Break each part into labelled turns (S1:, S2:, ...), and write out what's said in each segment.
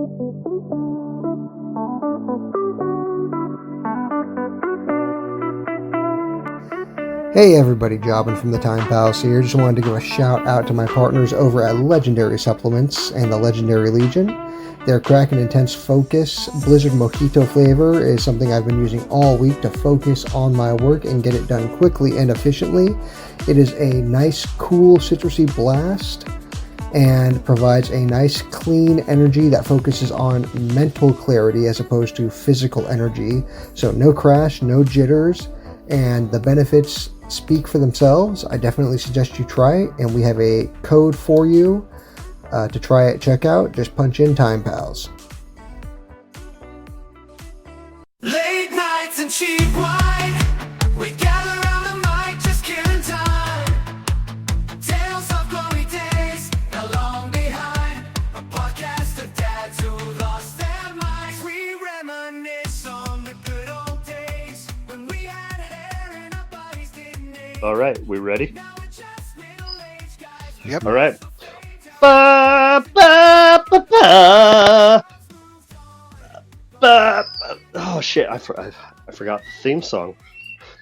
S1: Hey everybody, Jobn from the Time Pals here. Just wanted to give a shout out to my partners over at Legendary Supplements and the Legendary Legion. Their Crack and Intense Focus Blizzard Mojito flavor is something I've been using all week to focus on my work and get it done quickly and efficiently. It is a nice, cool, citrusy blast and provides a nice, clean energy that focuses on mental clarity as opposed to physical energy. So no crash, no jitters, and the benefits speak for themselves. I definitely suggest you try it, and we have a code for you to try at checkout. Just punch in Time Pals.
S2: Late nights and cheap wine, we gather around the mic, just killing time. Tales of glory days, now long behind. A podcast of dads who lost their minds. We reminisce on the good old days when we had hair and our bodies didn't age.
S3: All right, we ready?
S2: Now we're just middle-aged guys.
S1: Yep.
S3: All right. Ba, ba, ba, ba. Ba, ba. Oh shit! I forgot the theme song.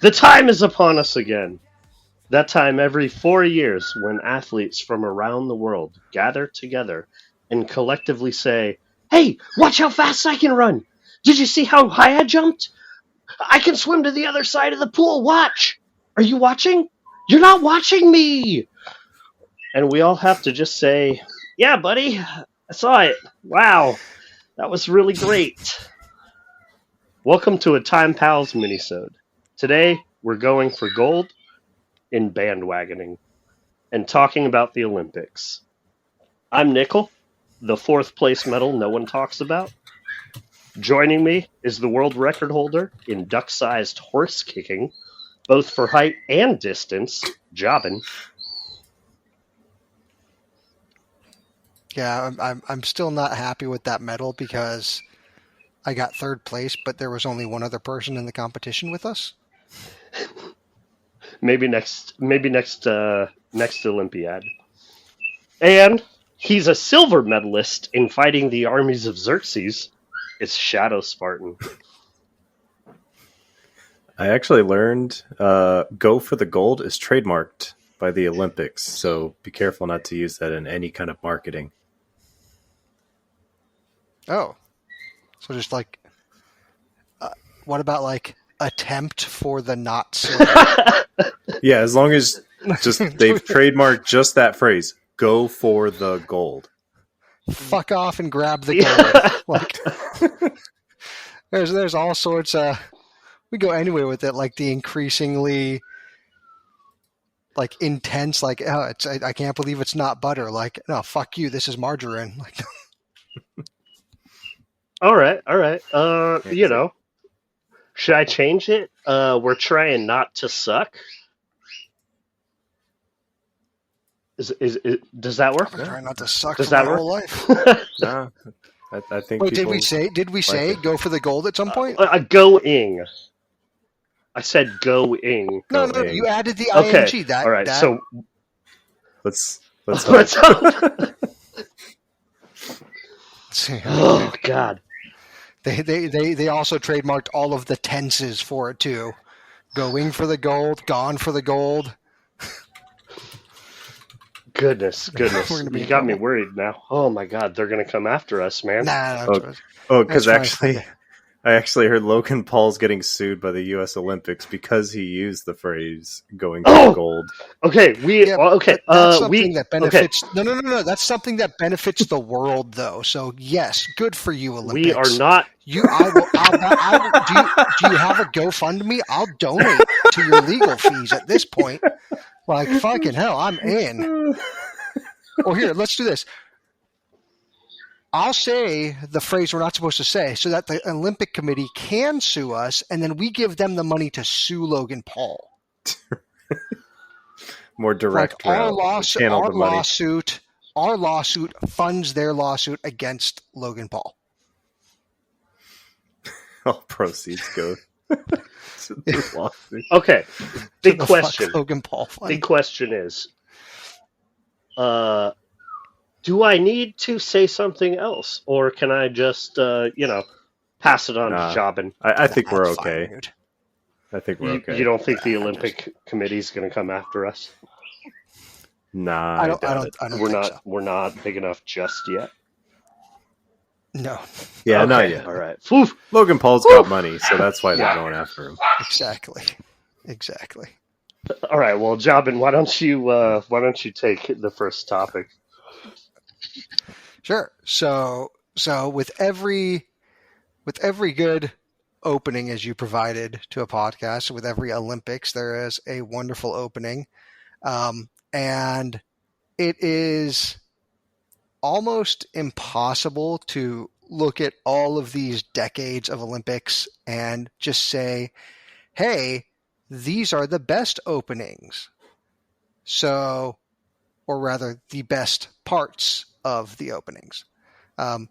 S3: The time is upon us again. That time every 4 years, when athletes from around the world gather together and collectively say, "Hey, watch how fast I can run! Did you see how high I jumped? I can swim to the other side of the pool. Watch! Are you watching? You're not watching me!" And we all have to just say, "Yeah, buddy, I saw it. Wow, that was really great." Welcome to a Time Pals Minisode. Today, we're going for gold in bandwagoning and talking about the Olympics. I'm Nickell, the fourth place medal no one talks about. Joining me is the world record holder in duck-sized horse kicking, both for height and distance, Jobn.
S1: Yeah, I'm still not happy with that medal because I got third place, but there was only one other person in the competition with us.
S3: Maybe next Olympiad. And he's a silver medalist in fighting the armies of Xerxes. It's ShadoSpartan.
S4: I actually learned go for the gold is trademarked by the Olympics, so be careful not to use that in any kind of marketing.
S1: Oh, so just like, what about like attempt for the not silver?
S4: Yeah, as long as just they've trademarked just that phrase, go for the gold.
S1: Fuck off and grab the gold. Like, there's all sorts of, we go anywhere with it, like the increasingly like intense, like, oh, I can't believe it's not butter. Like, no, fuck you, this is margarine. Like,
S3: All right. Should I change it? We're trying not to suck. Does that work?
S1: I'm trying not to suck
S3: Does
S1: for
S3: that
S1: my
S3: work?
S1: whole life.
S4: No, I think.
S1: Wait,
S4: people
S1: did we say
S4: it.
S1: go for the gold at some point?
S3: Going. I said going.
S1: No,
S4: going.
S1: you added the
S3: Okay.
S1: ing. That,
S3: all right.
S1: that,
S3: So
S4: let's
S3: let's hope.
S1: see.
S3: Oh God.
S1: They also trademarked all of the tenses for it too. Going for the gold, gone for the gold.
S3: Goodness.
S1: We're gonna be
S3: You
S1: in
S3: got me
S1: trouble.
S3: worried now. Oh my God, they're gonna come after us, man.
S1: Nah,
S4: because
S1: That's fine.
S4: I actually heard Logan Paul's getting sued by the U.S. Olympics because he used the phrase "going for
S3: Oh!
S4: gold."
S3: Okay, okay.
S1: That's something that
S3: okay.
S1: benefits. No. That's something that benefits the world, though. So yes, good for you, Olympics.
S3: We are not.
S1: You, do you have a GoFundMe? I'll donate to your legal fees at this point. Like, fucking hell, I'm in. Well, here, let's do this. I'll say the phrase we're not supposed to say so that the Olympic Committee can sue us, and then we give them the money to sue Logan Paul.
S4: More direct.
S1: Like our
S4: route to channel the money.
S1: our lawsuit funds their lawsuit against Logan Paul.
S4: All proceeds go to the lawsuit.
S3: Okay. Big
S1: To the
S3: question.
S1: fuck Logan Paul fund.
S3: Big question is, Do I need to say something else, or can I just, pass it on to
S4: Nah,
S3: Jobin?
S4: I think we're
S1: That's fine,
S4: okay.
S1: dude.
S4: I think we're
S3: You
S4: okay.
S3: don't think the
S1: I just
S3: Olympic Committee's going to come after us?
S4: Nah, I doubt it.
S1: I don't
S3: We're
S1: think
S3: not.
S1: so.
S3: We're not big enough just yet.
S1: No,
S4: Yeah, not
S3: Okay.
S4: yet.
S3: All right. Phew.
S4: Logan Paul's
S3: Whew.
S4: got money, so that's why they're
S3: Yeah.
S4: going after him.
S1: exactly.
S3: All right. Well, Jobin, why don't you take the first topic?
S1: Sure. So with every good opening as you provided to a podcast, with every Olympics, there is a wonderful opening, and it is almost impossible to look at all of these decades of Olympics and just say, hey, these are the best openings. So, or rather, the best parts of the openings.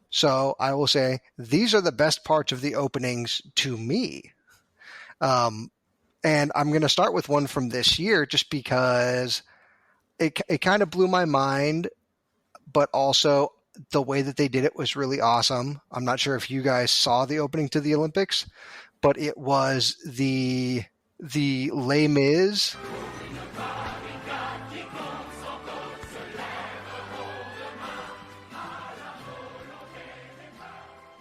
S1: So I will say these are the best parts of the openings to me. And I'm going to start with one from this year just because it kind of blew my mind, but also the way that they did it was really awesome. I'm not sure if you guys saw the opening to the Olympics, but it was the Les Mis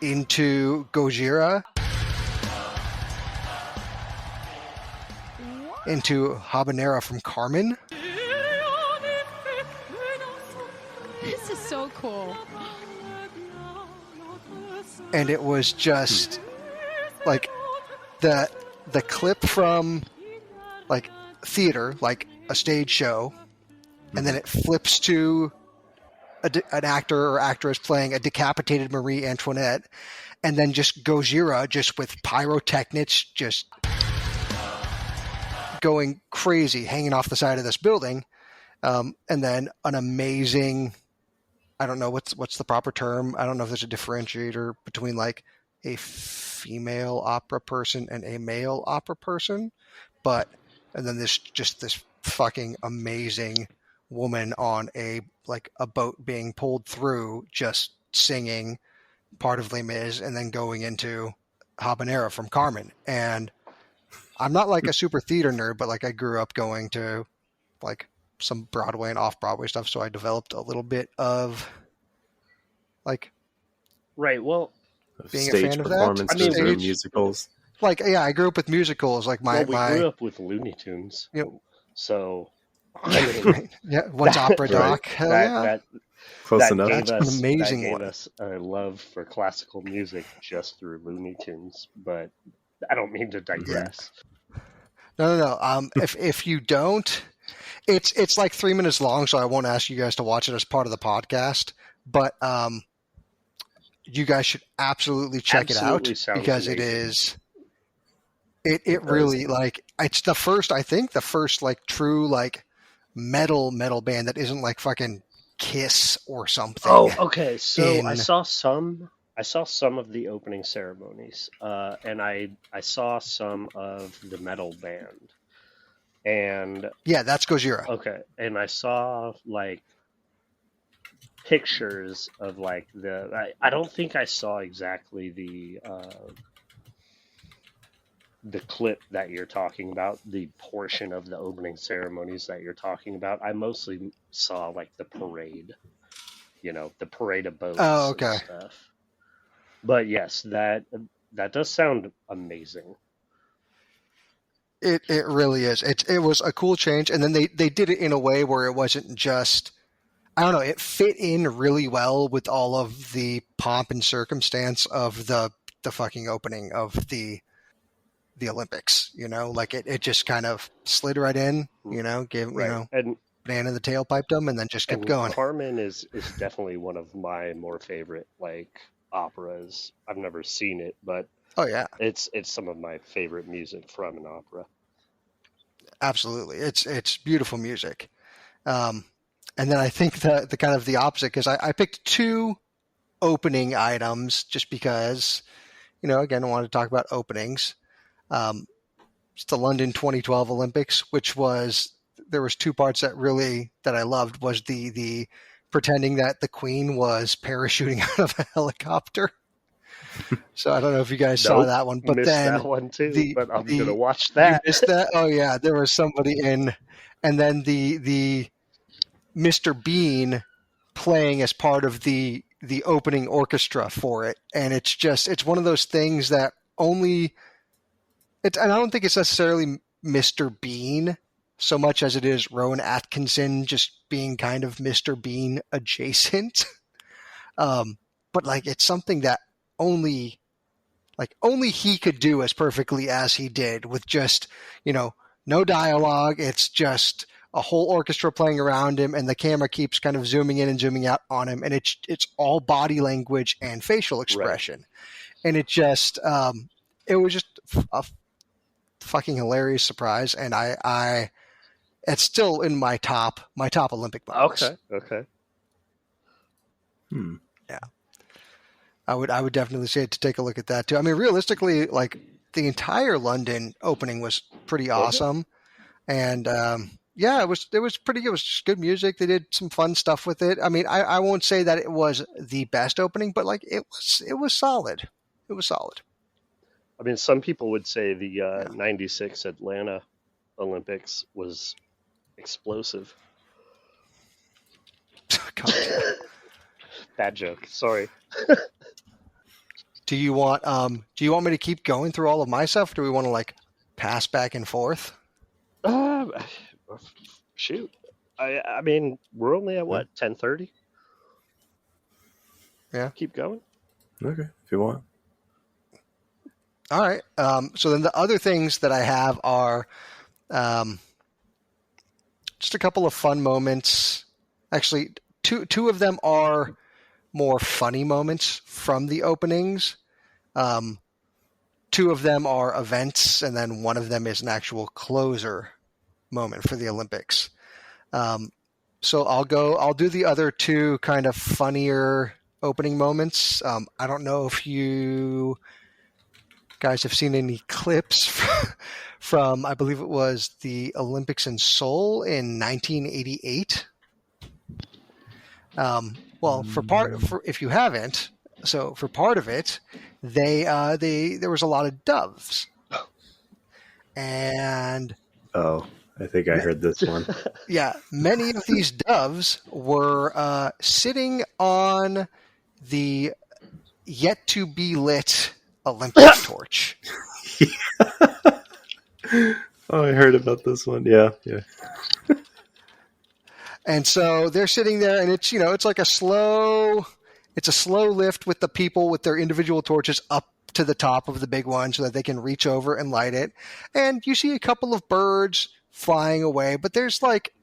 S1: into Gojira into Habanera from Carmen.
S5: This is so cool.
S1: And it was just like the clip from like theater, like a stage show, and then it flips to an actor or actress playing a decapitated Marie Antoinette, and then just Gojira just with pyrotechnics just going crazy, hanging off the side of this building, and then an amazing, I don't know what's the proper term. I don't know if there's a differentiator between like a female opera person and a male opera person, but and then this fucking amazing woman on a boat being pulled through, just singing part of Les Mis and then going into Habanera from Carmen. And I'm not like a super theater nerd, but like I grew up going to like some Broadway and off-Broadway stuff, so I developed a little bit of like
S3: Right. Well,
S1: being a
S4: Stage
S1: fan of that.
S4: performances or
S1: Stage-
S4: musicals.
S1: Like, yeah, I grew up with musicals. Like
S3: we
S1: my
S3: grew up with Looney Tunes,
S1: you know,
S3: so I mean,
S1: yeah, what's opera
S4: Right.
S1: doc? Hell yeah.
S3: that
S4: Close
S3: that
S4: enough.
S3: gave
S1: That's an
S3: us
S1: amazing
S3: that gave
S1: one.
S3: us a love for classical music just through Looney Tunes. But I don't mean to digress.
S1: No. If you don't, it's like 3 minutes long, so I won't ask you guys to watch it as part of the podcast. But you guys should absolutely check
S3: Absolutely
S1: it out
S3: sounds
S1: because
S3: amazing.
S1: it is. It really like it's the first like true like metal band that isn't like fucking Kiss or something.
S3: Oh, okay. So I
S1: in-
S3: saw some of the opening ceremonies, and I saw some of the metal band, and
S1: Yeah, that's Gojira.
S3: okay, and I saw like pictures of like I don't think I saw exactly the clip that you're talking about, the portion of the opening ceremonies that you're talking about. I mostly saw like the parade, the parade of boats
S1: Oh, okay.
S3: and stuff. But yes, that does sound amazing.
S1: It really is. It was a cool change, and then they did it in a way where it wasn't just, I don't know, it fit in really well with all of the pomp and circumstance of the fucking opening of the Olympics. Like it just kind of slid right in. Gave
S3: Right. And
S1: banana the tail piped them, and then just kept going.
S3: Carmen is definitely one of my more favorite like operas. I've never seen it, but
S1: Oh yeah,
S3: it's some of my favorite music from an opera.
S1: absolutely. It's beautiful music. And then I think the kind of the opposite, because I picked two opening items just because, again, I wanted to talk about openings. It's the London 2012 Olympics, which there was two parts that I loved, was the pretending that the Queen was parachuting out of a helicopter. So I don't know if you guys saw
S3: Nope,
S1: that one, but
S3: missed
S1: then
S3: that one too. But I'm gonna watch
S1: you
S3: that.
S1: missed that. Oh yeah, there was somebody in, and then the Mr. Bean playing as part of the opening orchestra for it, and it's one of those things that only and I don't think it's necessarily Mr. Bean so much as it is Rowan Atkinson just being kind of Mr. Bean adjacent. But like it's something that only he could do as perfectly as he did, with just, no dialogue. It's just a whole orchestra playing around him, and the camera keeps kind of zooming in and zooming out on him, and it's all body language and facial expression. Right. And it was just a fucking hilarious surprise, and it's still in my top Olympic moments.
S3: Okay.
S1: Yeah. I would definitely say to take a look at that too. I mean, realistically, like the entire London opening was pretty awesome, and it was pretty good. It was just good music. They did some fun stuff with it. I mean, I won't say that it was the best opening, but like it was solid. It was solid.
S3: I mean, some people would say the 96 Atlanta Olympics was explosive. Bad joke. Sorry.
S1: Do you want me to keep going through all of my stuff? Or do we want to like pass back and forth?
S3: Shoot. I mean, we're only at what, 10:30?
S1: Yeah.
S3: Keep going.
S4: Okay, if you want.
S1: All right. So then the other things that I have are just a couple of fun moments. Actually, two of them are more funny moments from the openings. Two of them are events, and then one of them is an actual closer moment for the Olympics. So I'll do the other two kind of funnier opening moments. I don't know if you guys have seen any clips from I believe it was the Olympics in Seoul in 1988. Well, if you haven't, so for part of it, there was a lot of doves, and
S4: I think I heard this one.
S1: Yeah, many of these doves were sitting on the yet to be lit Olympic torch.
S4: Oh, I heard about this one. Yeah.
S1: And so they're sitting there, and it's like a slow lift with the people with their individual torches up to the top of the big one so that they can reach over and light it. And you see a couple of birds flying away, but there's like,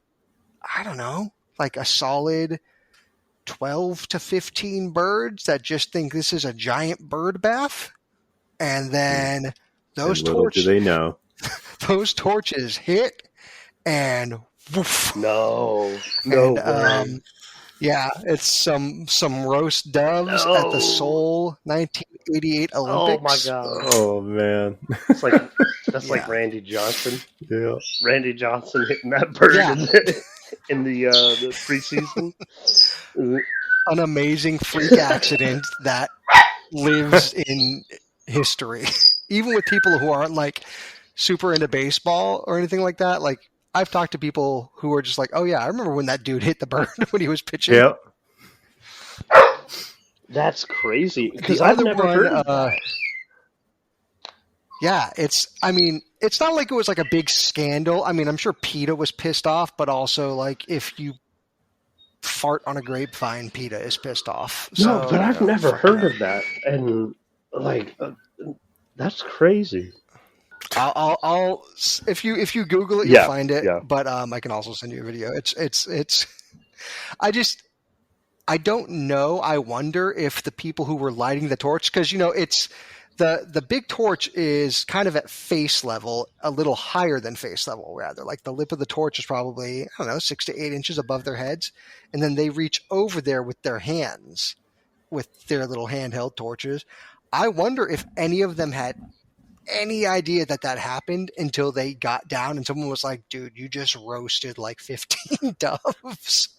S1: I don't know, like a solid 12 to 15 birds that just think this is a giant bird bath. And then those torches,
S4: do they know?
S1: Those torches hit, and woof.
S3: No
S1: and,
S3: way.
S1: Yeah, it's some roast doves at the Seoul 1988 Olympics.
S3: Oh my god!
S4: Oh man,
S3: that's like Randy Johnson.
S4: Yeah,
S3: Randy Johnson hitting that bird in the preseason.
S1: An amazing freak accident that lives in history, even with people who aren't like super into baseball or anything like that. Like, I've talked to people who are just like, oh yeah, I remember when that dude hit the bird when he was pitching.
S4: Yep.
S3: That's crazy, because I've never heard of that.
S1: Yeah, it's not like it was like a big scandal. I mean, I'm sure PETA was pissed off, but also like if you fart on a grapevine, PETA is pissed off.
S3: No, but I've never heard of that, and like that's crazy.
S1: I'll if you Google it, you'll find it.
S3: Yeah.
S1: But I can also send you a video. It's I don't know. I wonder if the people who were lighting the torch, because it's the big torch is kind of at face level, a little higher than face level rather. Like the lip of the torch is probably, I don't know, 6 to 8 inches above their heads, and then they reach over there with their hands, with their little handheld torches. I wonder if any of them had any idea that happened until they got down and someone was like, dude, you just roasted like 15 doves.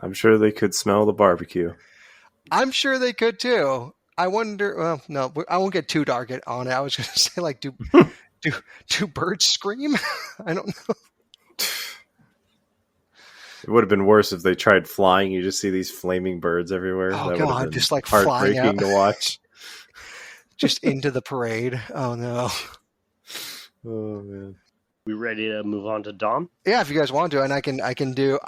S4: I'm sure they could smell the barbecue.
S6: I'm sure they could too. I wonder. Well, no, I won't get too dark on it. I was going to say, like, do birds scream? I don't know.
S4: It would have been worse if they tried flying. You just see these flaming birds everywhere.
S6: Oh
S4: that
S6: God,
S4: would have been
S6: just like flying out
S4: heartbreaking to watch.
S6: just into the parade. Oh no.
S4: Oh man.
S3: We ready to move on to Dom?
S6: Yeah, if you guys want to, and I can do.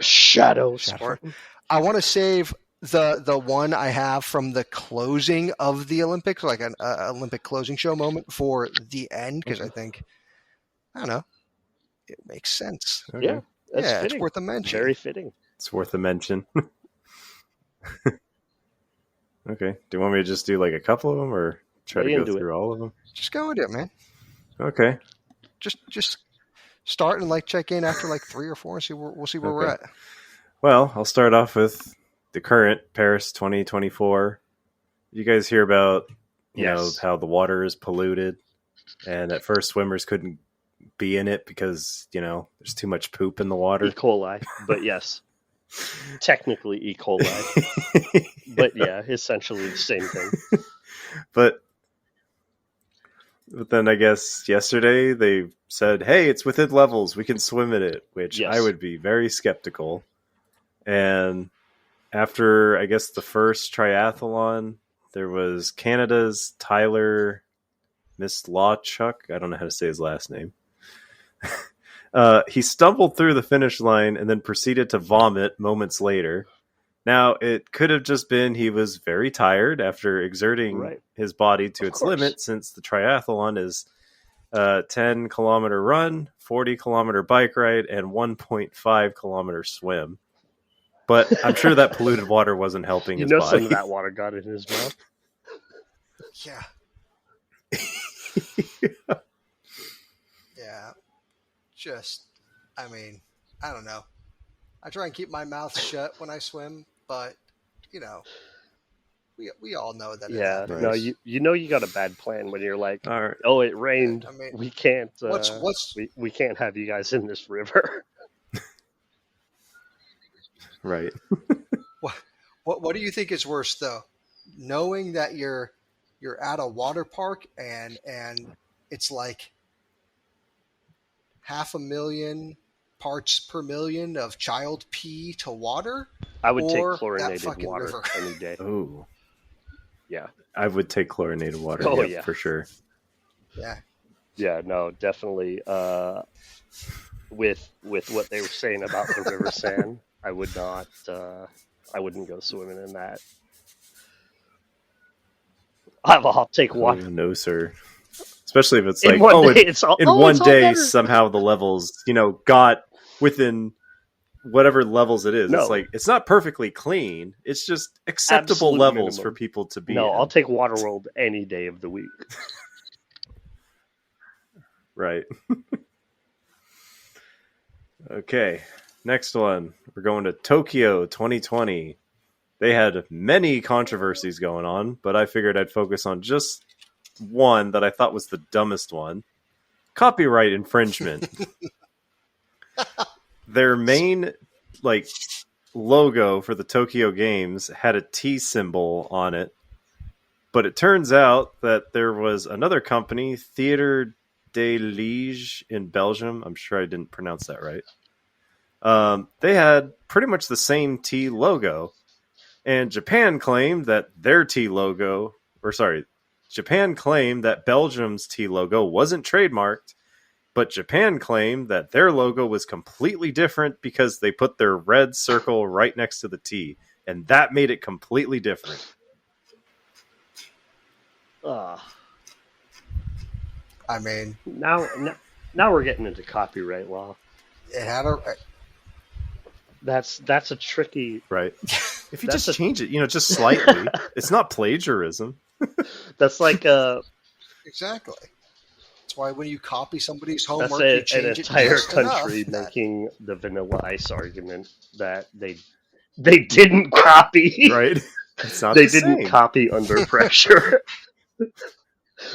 S3: ShadoSpartan.
S6: I want to save the one I have from the closing of the Olympics, like an Olympic closing show moment for the end, because I think, I don't know, it makes sense.
S4: Okay.
S3: Yeah, that's
S6: Yeah,
S3: fitting.
S6: it's worth a mention.
S3: Very fitting.
S4: It's worth a mention. Okay. Do you want me to just do like a couple of them or try to go through all of them?
S6: Just go into it, man.
S4: Okay.
S6: Just start and like check in after like 3 or 4 and we'll see where we're
S4: Okay.
S6: at.
S4: Well, I'll start off with the current Paris 2024. You guys hear about, you know, how the water is polluted, and at first swimmers couldn't be in it because, you know, there's too much poop in the water.
S3: E. coli, but yes. Technically E. coli. But yeah, essentially the same thing.
S4: But then I guess yesterday they said, hey, it's within levels. We can swim in it, which I would be very skeptical. And after, I guess, the first triathlon, there was Canada's Tyler Mislawchuk. I don't know how to say his last name. He stumbled through the finish line and then proceeded to vomit moments later. Now, it could have just been he was very tired after exerting his body to its limit, since the triathlon is a 10-kilometer run, 40-kilometer bike ride, and 1.5-kilometer swim. But I'm sure that polluted water wasn't helping his body.
S3: Some of that water got in his mouth.
S6: Yeah. Yeah. Just, I mean, I don't know. I try and keep my mouth shut when I swim, but, you know, we all know that.
S3: Yeah,
S6: it
S3: no, you know you got a bad plan when you're like,
S4: all right.
S3: oh, it rained.
S6: I mean,
S3: we can't. We can't have you guys in this river.
S4: Right.
S6: What do you think is worse though? Knowing that you're at a water park and it's like 500,000 parts per million of child pee to water?
S3: I would take
S6: or
S3: chlorinated
S6: that fucking
S3: water
S6: river?
S3: any day.
S4: Oh.
S3: Yeah.
S4: I would take chlorinated water.
S3: Oh,
S4: yeah,
S3: yeah.
S4: for sure.
S6: Yeah.
S3: Yeah, no, definitely. With what they were saying about the river sand, I would not. I wouldn't go swimming in that. I'll take water.
S4: Oh, no, sir. Especially if it's
S3: In
S4: like,
S3: one day,
S4: in one day,
S3: better.
S4: somehow the levels, you know, got within whatever levels it is.
S3: No.
S4: It's like, it's not perfectly clean. It's just acceptable
S3: Absolute
S4: levels
S3: minimum.
S4: for people to be
S3: No,
S4: in.
S3: I'll take Waterworld any day of the week.
S4: Right. Okay. Next one. We're going to Tokyo 2020. They had many controversies going on, but I figured I'd focus on just one that I thought was the dumbest one. Copyright infringement. Their main logo for the Tokyo Games had a T symbol on it, but it turns out that there was another company, Theater de Liege in Belgium. I'm sure I didn't pronounce that right. They had pretty much the same T logo, and Japan claimed that Japan claimed that Belgium's T logo wasn't trademarked, but Japan claimed that their logo was completely different because they put their red circle right next to the T, and that made it completely different.
S6: I mean,
S3: Now we're getting into copyright law.
S6: it had a.
S3: That's a tricky.
S4: Right. If you just change it, just slightly, it's not plagiarism.
S3: That's like
S6: Exactly. That's why when you copy somebody's homework,
S3: that's
S6: you change
S3: an
S6: it
S3: entire
S6: just enough
S3: country
S6: that-
S3: making the Vanilla Ice argument that they didn't copy.
S4: Right. It's not
S3: They
S4: the
S3: didn't
S4: same.
S3: copy under pressure.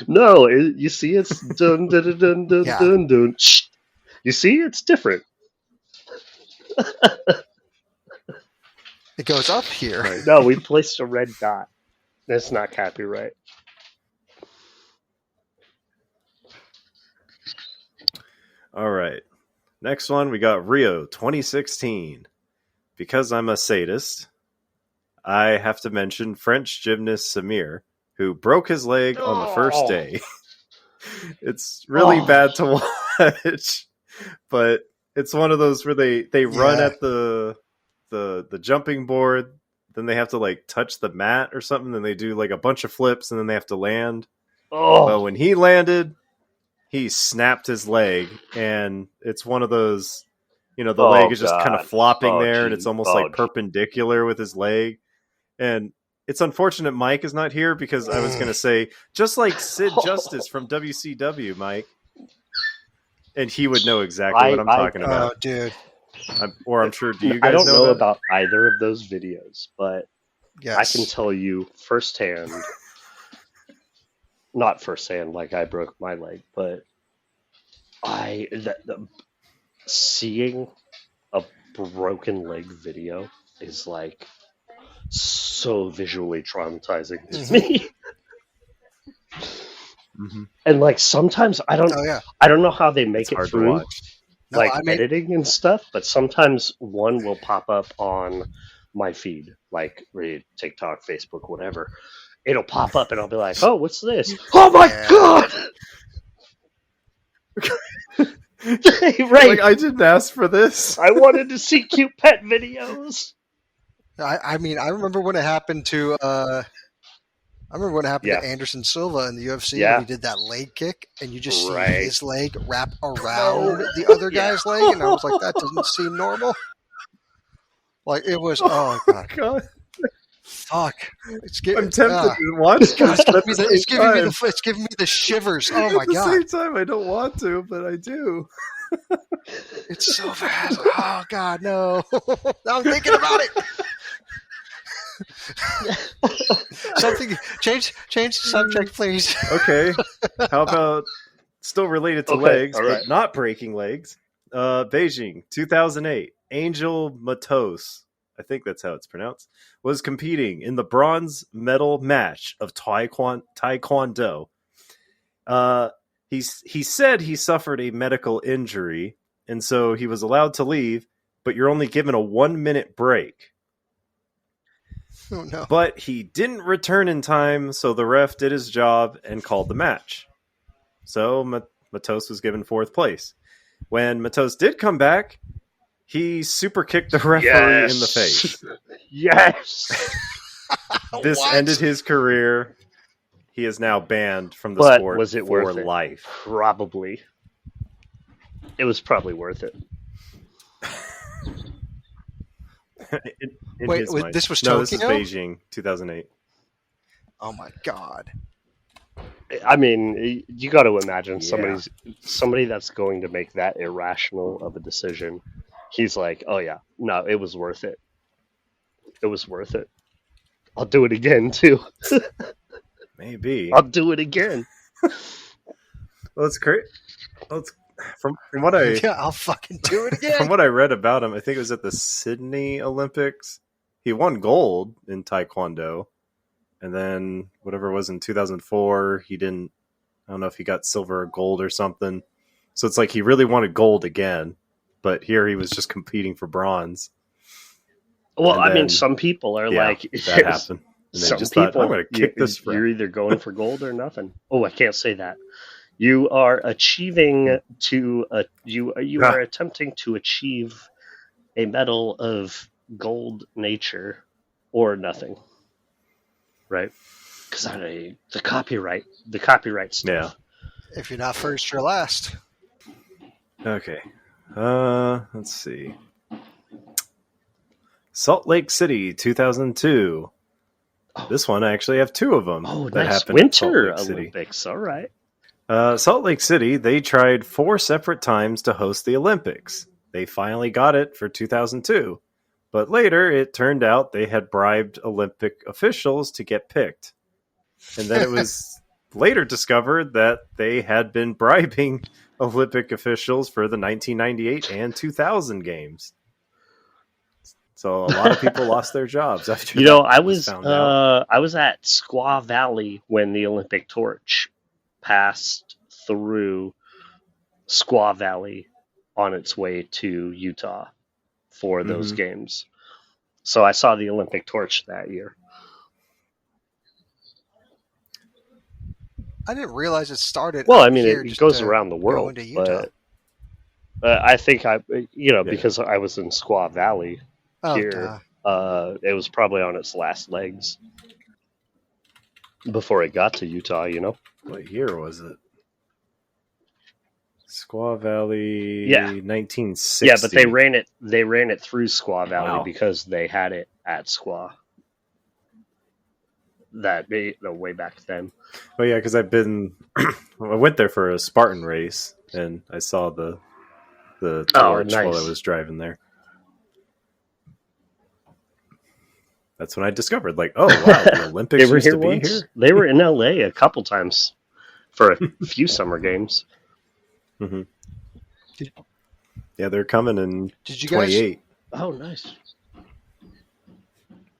S3: No, you see, it's dun dun dun dun dun dun. Shh. You see, it's different.
S6: It goes up here.
S3: Right. No, we placed a red dot. That's not copyright.
S4: All right. Next one, we got Rio 2016. Because I'm a sadist, I have to mention French gymnast Samir, who broke his leg on the first day. It's really bad to watch, but it's one of those where they run at the jumping board, then they have to like touch the mat or something, then they do like a bunch of flips, and then they have to land. Well, when he landed, he snapped his leg, and it's one of those, the leg is just kind of flopping there, and it's almost like perpendicular with his leg. And it's unfortunate Mike is not here, because I was going to say, just like Sid Justice from WCW, Mike. And he would know exactly what I'm talking about.
S6: Oh, dude.
S4: I'm sure, do you guys
S3: I don't know
S4: that?
S3: about either of those videos, but
S6: Yes.
S3: I can tell you firsthand, not firsthand like I broke my leg, but seeing a broken leg video is like so visually traumatizing to me.
S4: Mm-hmm.
S3: And like sometimes I don't know how they make it through editing and stuff, but sometimes one will pop up on my feed, like TikTok, Facebook, whatever. It'll pop up and I'll be like, "Oh, what's this? Oh my god!" Right?
S4: Like, I didn't ask for this.
S3: I wanted to see cute pet videos.
S6: I mean, I remember when it happened to to Anderson Silva in the UFC when he did that leg kick, and you just see his leg wrap around the other guy's leg, and I was like, that doesn't seem normal. Like, it was, oh god. Fuck!
S4: I'm tempted to watch.
S6: God, it's giving me the shivers. Oh my god!
S4: At the same time, I don't want to, but I do.
S6: It's so fast. Oh god, no! Now I'm thinking about it. Something change the subject, please.
S4: Okay. How about still related to legs, but not breaking legs? Beijing, 2008. Angel Matos, I think that's how it's pronounced, was competing in the bronze medal match of Taekwondo. He said he suffered a medical injury, and so he was allowed to leave, but you're only given a 1-minute break.
S6: Oh, no.
S4: But he didn't return in time, so the ref did his job and called the match. So Matos was given 4th place. When Matos did come back, he super kicked the referee in the face.
S3: Yes!
S4: This ended his career. He is now banned from the sport
S3: was it
S4: for
S3: worth it?
S4: life.
S3: Probably. It was probably worth it.
S6: Wait, this was Tokyo?
S4: No, this is Beijing, 2008.
S6: Oh my god!
S3: I mean, you got to imagine somebody that's going to make that irrational of a decision. He's like, "Oh yeah, no, it was worth it. It was worth it. I'll do it again too.
S4: Maybe
S3: I'll do it again."
S4: Well, it's great. Well, it's from what I
S6: I'll fucking do it again.
S4: From what I read about him, I think it was at the Sydney Olympics. He won gold in Taekwondo, and then whatever it was in 2004, he didn't. I don't know if he got silver or gold or something. So it's like he really wanted gold again, but here he was just competing for bronze.
S3: Well, I mean, some people are like,
S4: that happened. And
S3: some
S4: just
S3: people,
S4: thought, I'm going to kick this.
S3: You're either going for gold or nothing. Oh, I can't say that. You are achieving to you are attempting to achieve a medal of gold nature or nothing, right? Because the copyright stuff.
S4: Yeah.
S6: If you're not first, you're last.
S4: Okay. Let's see. Salt Lake City, 2002. This one I actually have 2 of them.
S3: Oh,
S4: that
S3: nice.
S4: happened
S3: Winter
S4: in Salt Lake
S3: Olympics. All right.
S4: Salt Lake City, they tried 4 separate times to host the Olympics. They finally got it for 2002. But later, it turned out they had bribed Olympic officials to get picked. And then it was later discovered that they had been bribing Olympic officials for the 1998 and 2000 games. So a lot of people lost their jobs after
S3: You know,
S4: that was found out.
S3: I was at Squaw Valley when the Olympic torch passed through Squaw Valley on its way to Utah for those
S4: Mhm.
S3: games. So I saw the Olympic torch that year.
S6: I didn't realize it started
S3: Well, I
S6: out
S3: mean,
S6: here
S3: it
S6: just
S3: goes
S6: to
S3: around the
S6: go
S3: world,
S6: into Utah.
S3: but I think
S4: Yeah.
S3: because I was in Squaw Valley
S6: Oh,
S3: here,
S6: duh.
S3: it was probably on its last legs before it got to Utah.
S4: What year was it? Squaw Valley,
S3: Yeah.
S4: 1960.
S3: Yeah, but they ran it through Squaw Valley
S4: Wow.
S3: because they had it at Squaw. Way back then.
S4: Oh yeah, because I went there for a Spartan race, and I saw the torch while I
S3: nice.
S4: was driving there. That's when I discovered, like, oh wow, the Olympics
S3: They were
S4: used
S3: here
S4: to be
S3: once.
S4: here.
S3: They were in LA a couple times for a few summer games.
S4: Mm-hmm. Yeah, they're coming in
S6: Did you guys?
S4: 28.
S3: Oh, nice.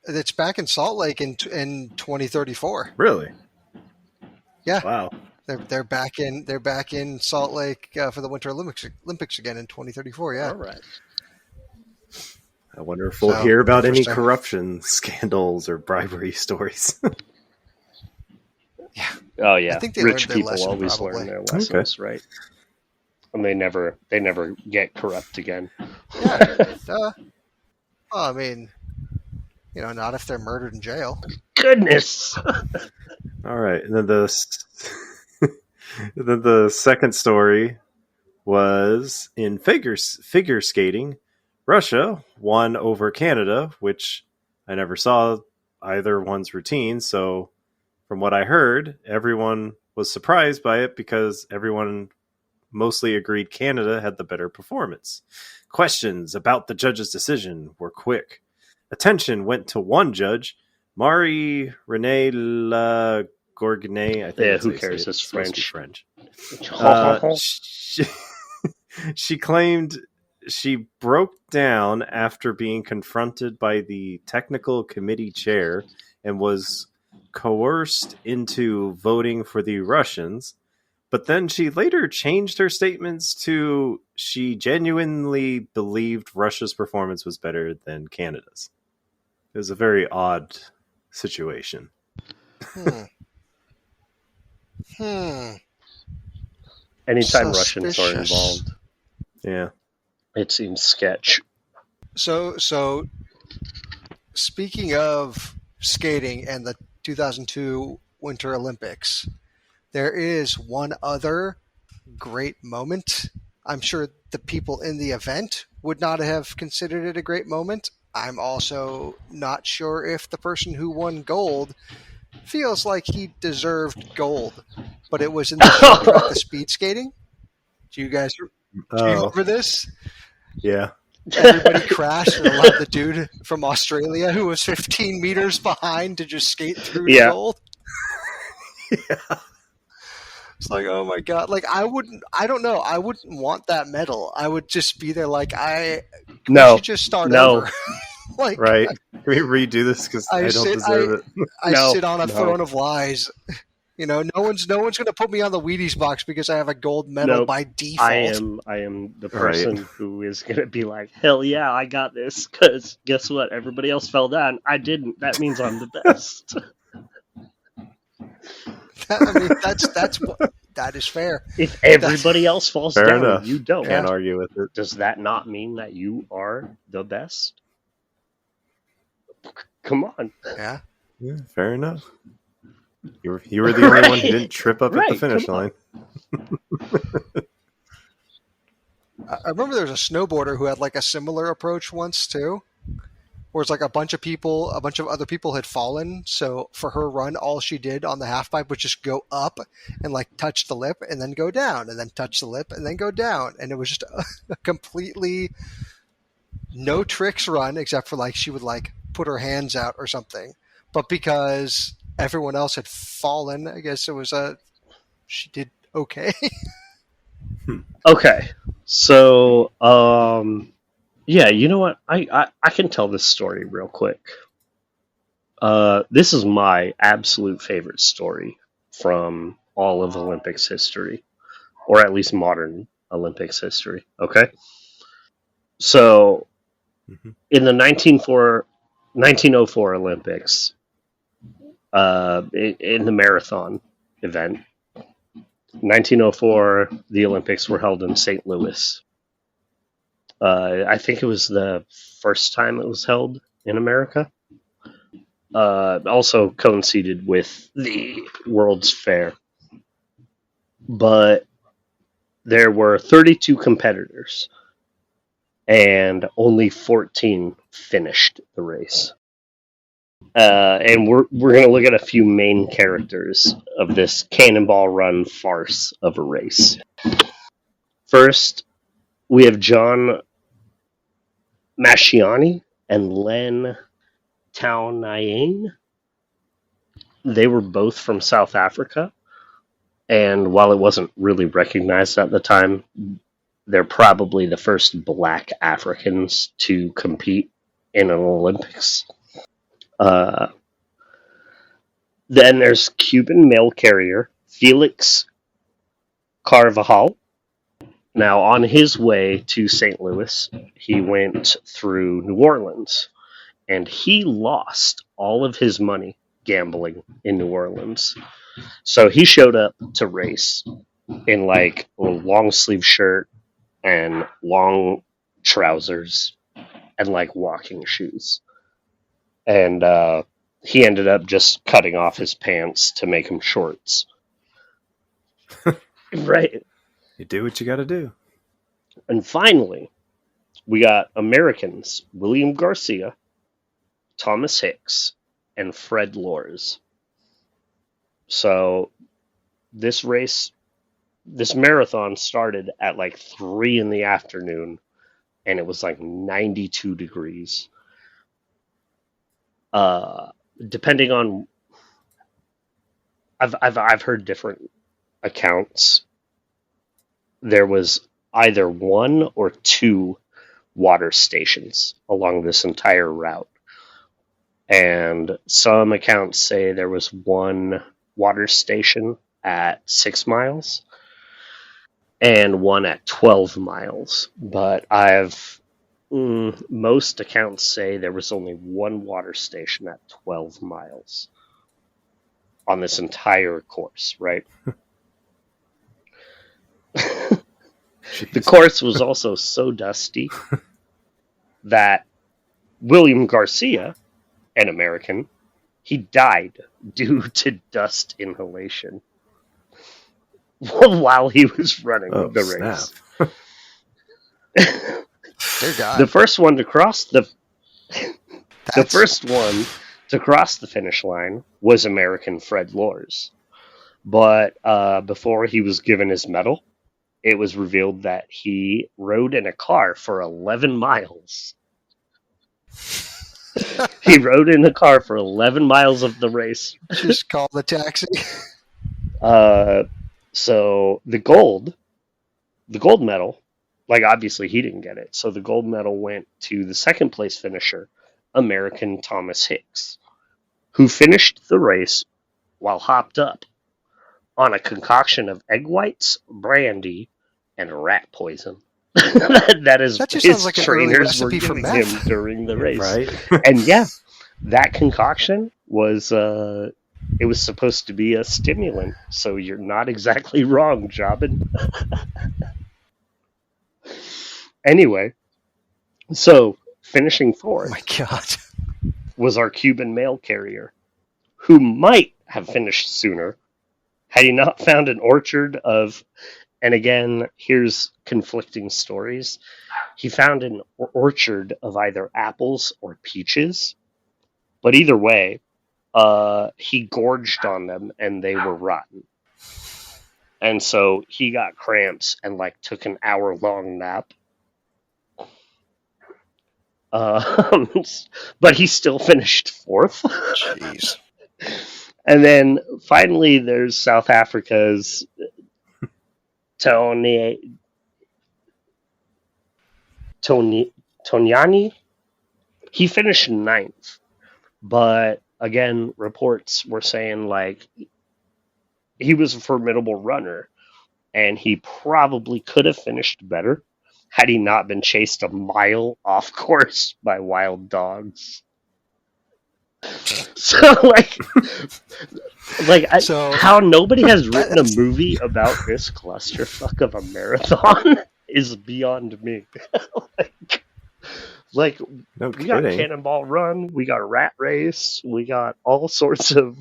S6: It's back in Salt Lake in 2034.
S4: Really?
S6: Yeah.
S4: Wow.
S6: They're back in Salt Lake for the Winter Olympics again in 2034. Yeah.
S3: All right.
S4: I wonder if we'll
S6: So,
S4: hear about any
S6: interesting.
S4: corruption scandals or bribery stories.
S3: Oh yeah.
S6: I think they
S3: Rich
S6: learned their
S3: people
S6: lesson,
S3: always
S6: probably.
S3: learn their lessons, right? And they never get corrupt again.
S6: Yeah. Duh. Well, I mean, not if they're murdered in jail.
S3: Goodness.
S4: All right, and then the second story was in figure skating. Russia won over Canada, which I never saw either one's routine. So, from what I heard, everyone was surprised by it because everyone mostly agreed Canada had the better performance. Questions about the judge's decision were quick. Attention went to one judge, Marie-Renée Gorgonay. I think
S3: Yeah,
S4: that's
S3: who
S4: how you say
S3: cares?
S4: it.
S3: It's
S4: supposed to be
S3: French.
S4: She claimed she broke down after being confronted by the technical committee chair and was coerced into voting for the Russians. But then she later changed her statements to she genuinely believed Russia's performance was better than Canada's. It was a very odd situation.
S3: Anytime Russians are
S6: Suspicious.
S3: involved,
S4: Yeah.
S3: it seems sketch.
S6: So speaking of skating and the 2002 Winter Olympics, there is one other great moment. I'm sure the people in the event would not have considered it a great moment. I'm also not sure if the person who won gold feels like he deserved gold, but it was in the show track, the speed skating. Do you guys remember this?
S4: Yeah.
S6: Everybody crashed and allowed the dude from Australia who was 15 meters behind to just skate through the gold.
S4: Yeah.
S6: It's like, oh my god! Like I don't know. I wouldn't want that medal. I would just be there like we should just start over. Like,
S4: right? Can we redo this because I don't deserve it?
S6: I sit on a throne of lies. No one's going to put me on the Wheaties box because I have a gold medal by default.
S3: I am the person who is going to be like, hell yeah, I got this. Because guess what? Everybody else fell down. I didn't. That means I'm the best.
S6: That is fair.
S3: If everybody else falls down and you don't,
S4: can't argue with it.
S3: Does that not mean that you are the best? Come on.
S6: Yeah.
S4: Fair enough. You were the only one who didn't trip up at the finish line.
S6: I remember there was a snowboarder who had like a similar approach once too. Where it's like a bunch of other people had fallen. So for her run, all she did on the half pipe was just go up and like touch the lip and then go down and then touch the lip and then go down. And it was just a completely no tricks run except for like she would like put her hands out or something. But because everyone else had fallen, I guess it was she did okay.
S3: Okay. So, Yeah, you know what? I can tell this story real quick. This is my absolute favorite story from all of Olympics history, or at least modern Olympics history. Okay? So,
S4: Hmm.
S3: in the 1904 Olympics, in the marathon event, 1904, the Olympics were held in St. Louis. I think it was the first time it was held in America. Also coincided with the World's Fair. But there were 32 competitors, and only 14 finished the race. And we're going to look at a few main characters of this cannonball run farce of a race. First, we have John Masciani and Len Taunayane. They were both from South Africa, and while it wasn't really recognized at the time, they're probably the first black Africans to compete in an Olympics. Uh, then there's Cuban mail carrier Felix Carvajal. Now, on his way to St. Louis, he went through New Orleans, and he lost all of his money gambling in New Orleans. So he showed up to race in like a long sleeve shirt and long trousers and like walking shoes. And he ended up just cutting off his pants to make him shorts. Right.
S4: You do what you got to do.
S3: And finally, we got Americans William Garcia, Thomas Hicks, and Fred Lors. So this marathon started at like 3 in the afternoon, and it was like 92 degrees. Depending on, I've heard different accounts. There was either 1 or 2 water stations along this entire route. And some accounts say there was 1 water station at 6 miles and 1 at 12 miles. But most accounts say there was only 1 water station at 12 miles on this entire course, right? The course was also so dusty that William Garcia, an American, he died due to dust inhalation while he was running the race.
S6: Dear God.
S3: The first one to cross the finish line was American Fred Lors. But before he was given his medal, it was revealed that he rode in a car for 11 miles. He rode in a car for 11 miles of the race.
S6: Just call the taxi.
S3: So the gold medal, like obviously he didn't get it. So the gold medal went to the second place finisher, American Thomas Hicks, who finished the race while hopped up on a concoction of egg whites, brandy, and rat poison. that just his like trainers were giving him during the race.
S4: Right?
S3: And yeah, that concoction was it was supposed to be a stimulant, so you're not exactly wrong, Jobn. Anyway, so finishing fourth,
S6: oh my God,
S3: was our Cuban mail carrier, who might have finished sooner had he not found an orchard of, and again, here's conflicting stories. He found an orchard of either apples or peaches, but either way, he gorged on them and they were rotten. And so he got cramps and like took an hour-long nap. But he still finished fourth.
S6: Jeez.
S3: And then finally, there's South Africa's Tony Tonyani, he finished ninth, but again, reports were saying like he was a formidable runner, and he probably could have finished better had he not been chased a mile off course by wild dogs. So how nobody has written a movie about this clusterfuck of a marathon is beyond me.
S4: No
S3: we got
S4: kidding.
S3: Cannonball Run, we got Rat Race, we got all sorts of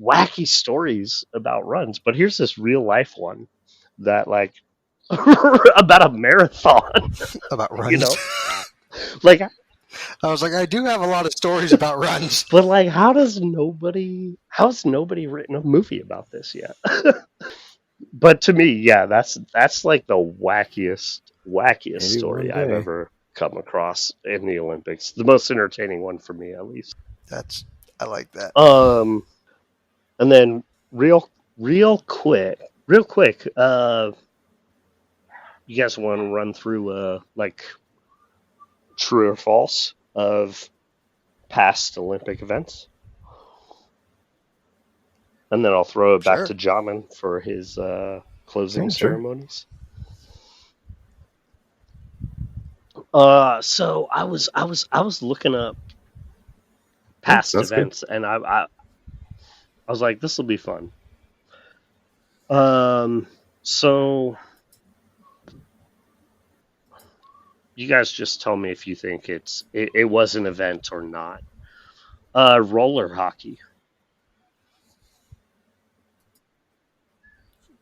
S3: wacky stories about runs. But here's this real life one that like about a marathon.
S6: About runs.
S3: You know, like
S6: I was like, I do have a lot of stories about runs,
S3: but like, how's nobody written a movie about this yet? But to me, yeah, that's like the wackiest
S4: Maybe
S3: story
S4: one
S3: I've
S4: day.
S3: ever come across in the Olympics. The most entertaining one for me, at least.
S6: I like that.
S3: And then real quick, you guys want to run through like true or false of past Olympic events? And then I'll throw it back to Jobn for his closing ceremonies. So I was looking up past events, good. And I was like, this will be fun. So you guys just tell me if you think it was an event or not. Roller hockey.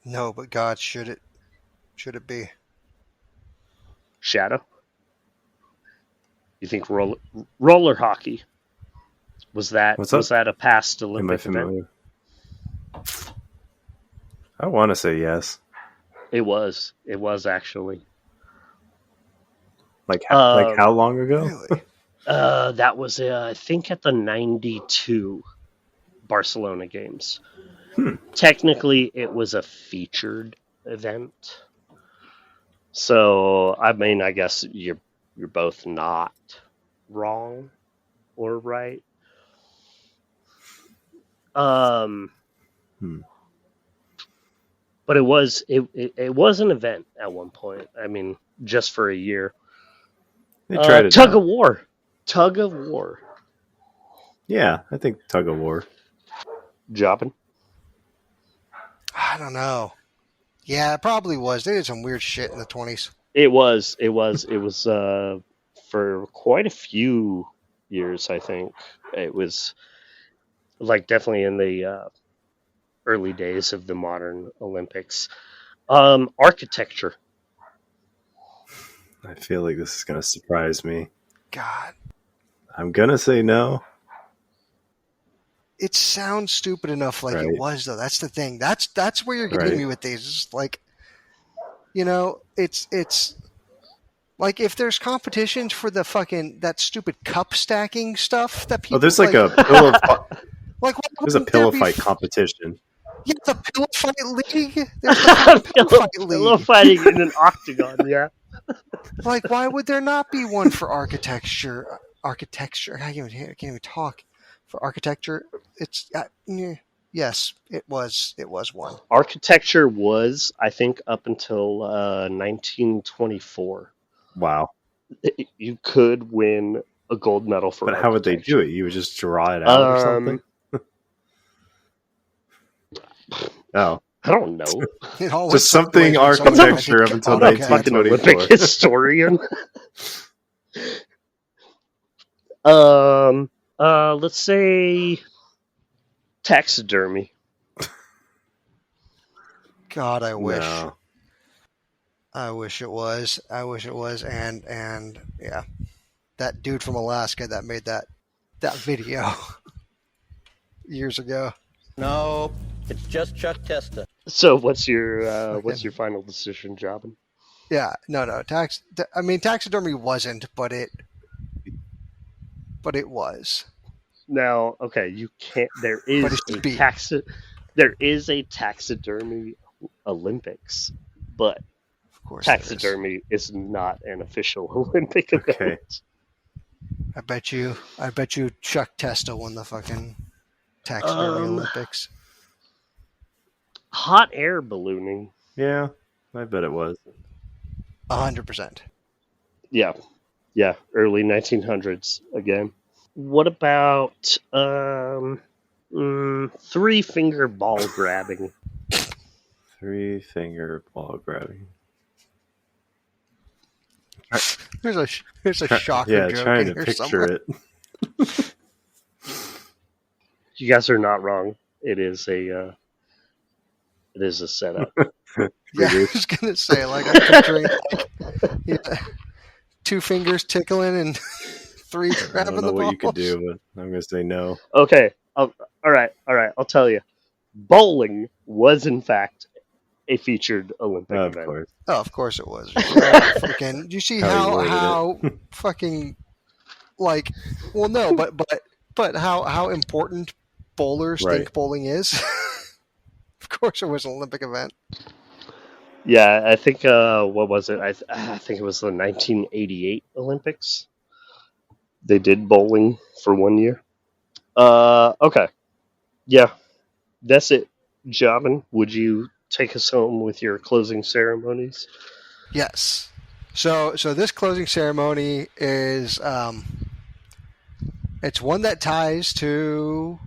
S6: No, but God, should it be?
S3: Shadow? You think roller hockey was that a past Olympic event?
S4: I want to say yes.
S3: It was actually.
S4: Like how long ago?
S6: Really?
S3: That was I think at the 92 Barcelona games. Technically, it was a featured event. So, I mean, I guess you're both not wrong or right. But it was an event at one point. I mean, just for a year.
S4: They tried it
S3: Tug
S4: out.
S3: of war.
S4: Yeah, I think tug of war.
S3: Jobn?
S6: I don't know. Yeah, it probably was. They did some weird shit in the 20s.
S3: It was for quite a few years, I think. It was like definitely in the early days of the modern Olympics. Architecture.
S4: I feel like this is going to surprise me.
S6: God.
S4: I'm going to say no.
S6: It sounds stupid enough like it was, though. That's the thing. That's where you're getting me with these. It's like, you know, it's like if there's competitions for the fucking that stupid cup stacking stuff that people.
S4: Oh, there's like a pillow.
S6: There's
S4: a pillow fight competition.
S6: Yeah, the pillow fight league. There's the pillow fight league.
S3: Pillow fighting in an octagon. Yeah.
S6: Like, why would there not be one for architecture? Architecture. I can't even talk. For architecture, it's yes, it was one.
S3: Architecture was, I think, up until 1924.
S4: Wow.
S3: You could win a gold medal for.
S4: But how would they do it? You would just draw it out or something? Oh,
S3: I don't know.
S4: Just something architecture up until 1924.
S3: Olympic historian. Let's say taxidermy.
S6: God, I wish.
S4: No.
S6: I wish it was. And yeah, that dude from Alaska that made that video years ago.
S7: No, it's just Chuck Testa.
S3: So what's your final decision, Jobn?
S6: Yeah, no. Taxidermy wasn't, but it was.
S3: Now, okay, you can't. There is a taxidermy Olympics, but
S6: course there is.
S3: Taxidermy is not an official Olympic event.
S4: Okay.
S6: I bet you Chuck Testa won the fucking taxidermy Olympics.
S3: Hot air ballooning.
S4: Yeah, I bet it was.
S6: 100%.
S3: Yeah, early 1900s again. What about three-finger ball grabbing?
S4: Three-finger ball grabbing.
S6: There's a shocker
S4: Yeah,
S6: joke
S4: trying
S6: in
S4: to
S6: here
S4: picture
S6: somewhere.
S4: it.
S3: You guys are not wrong. It is a setup.
S6: Yeah, I was gonna say, like, I'm picturing like, two fingers tickling and three
S4: I
S6: grabbing
S4: don't
S6: the
S4: know
S6: balls.
S4: what you could do, but I'm going to say no.
S3: Okay. All right. I'll tell you. Bowling was in fact a featured Olympic
S4: Of
S3: event.
S4: course.
S6: Oh, of course it was. Fucking, you see
S4: How he
S6: how fucking like, well, no, but how important bowlers
S4: Right.
S6: think bowling is. Of course, it was an Olympic event.
S3: Yeah, I think what was it? I think it was the 1988 Olympics. They did bowling for 1 year. Okay. Yeah, that's it. Jobn, would you take us home with your closing ceremonies?
S6: Yes. So this closing ceremony is it's one that ties to,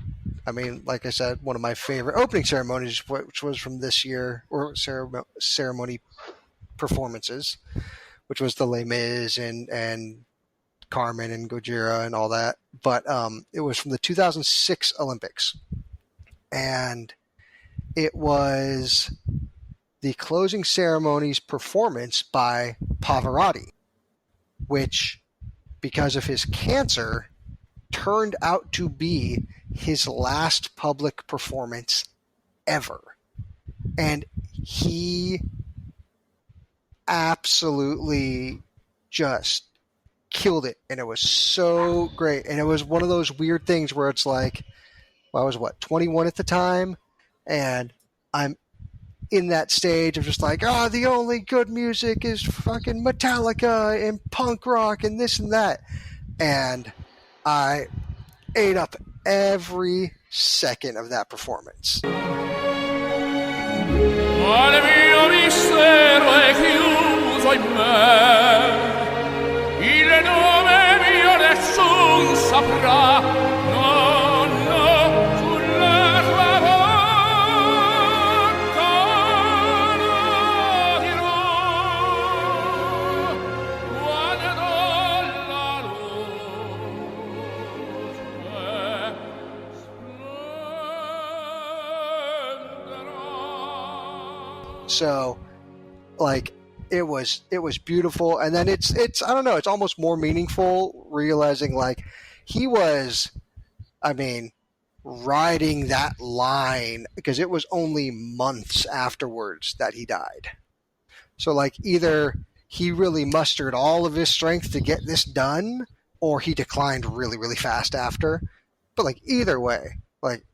S6: I mean, like I said, one of my favorite opening ceremonies, which was from this year, or ceremony performances, which was the Les Mis and Carmen and Gojira and all that. But it was from the 2006 Olympics. And it was the closing ceremony's performance by Pavarotti, which, because of his cancer, turned out to be his last public performance ever. And he absolutely just killed it. And it was so great. And it was one of those weird things where it's like, well, I was 21 at the time, and I'm in that stage of just like, the only good music is fucking Metallica and punk rock and this and that. And I ate up every second of that performance.
S2: Quale mio mistero è chiuso in me, il nome mio nessun saprà, no, sulla tua bocca lo dirò, quando la luce
S6: So, like, it was beautiful. And then it's I don't know, it's almost more meaningful realizing, like, he was, I mean, riding that line, because it was only months afterwards that he died. So, like, either he really mustered all of his strength to get this done, or he declined really, really fast after. But, like, either way, like,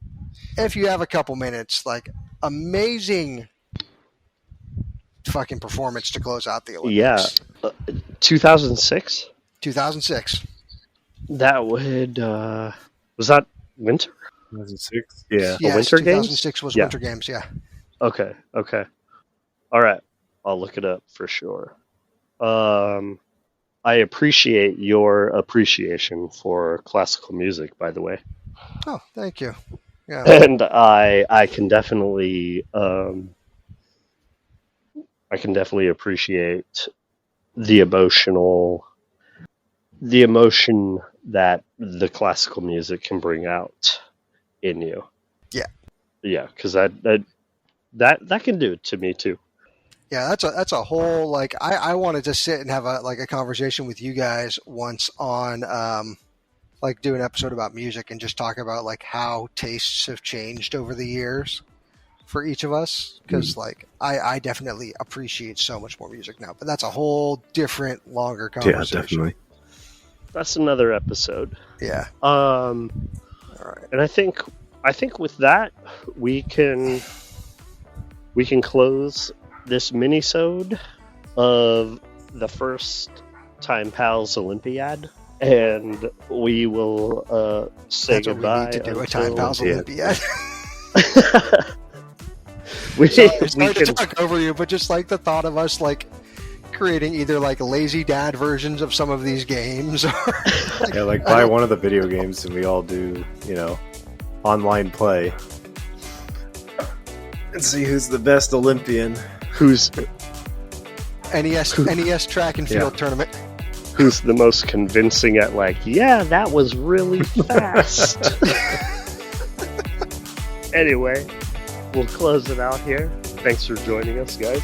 S6: if you have a couple minutes, like, amazing fucking performance to close out the Olympics.
S3: Yeah. 2006?
S6: 2006.
S3: That would, was that winter?
S4: 2006? Yeah.
S6: Yes,
S3: Winter Games?
S6: 2006 was
S3: Yeah.
S6: Winter Games, yeah.
S3: Okay. All right. I'll look it up for sure. I appreciate your appreciation for classical music, by the way.
S6: Oh, thank you. Yeah.
S3: And I can definitely appreciate the emotion that the classical music can bring out in you. Yeah, because that can do it to me too.
S6: Yeah, that's a whole, like, I wanted to sit and have a conversation with you guys once on like, do an episode about music and just talk about, like, how tastes have changed over the years for each of us, because like I definitely appreciate so much more music now, but that's a whole different, longer conversation.
S4: Yeah, definitely.
S3: That's another episode.
S6: Yeah.
S3: All
S6: right.
S3: And I think with that we can close this minisode. of the first Time Pals Olympiad, and we will say
S6: That's
S3: goodbye.
S6: what we need to do, a Time Pals Olympiad. It's hard to talk over you, but just like the thought of us like creating either like lazy dad versions of some of these games, or
S4: like buy one of the video games and we all do, online play and see who's the best Olympian.
S3: Who's
S6: NES track and field tournament.
S3: Who's the most convincing at that was really fast. Anyway, we'll close it out here. Thanks for joining us, guys.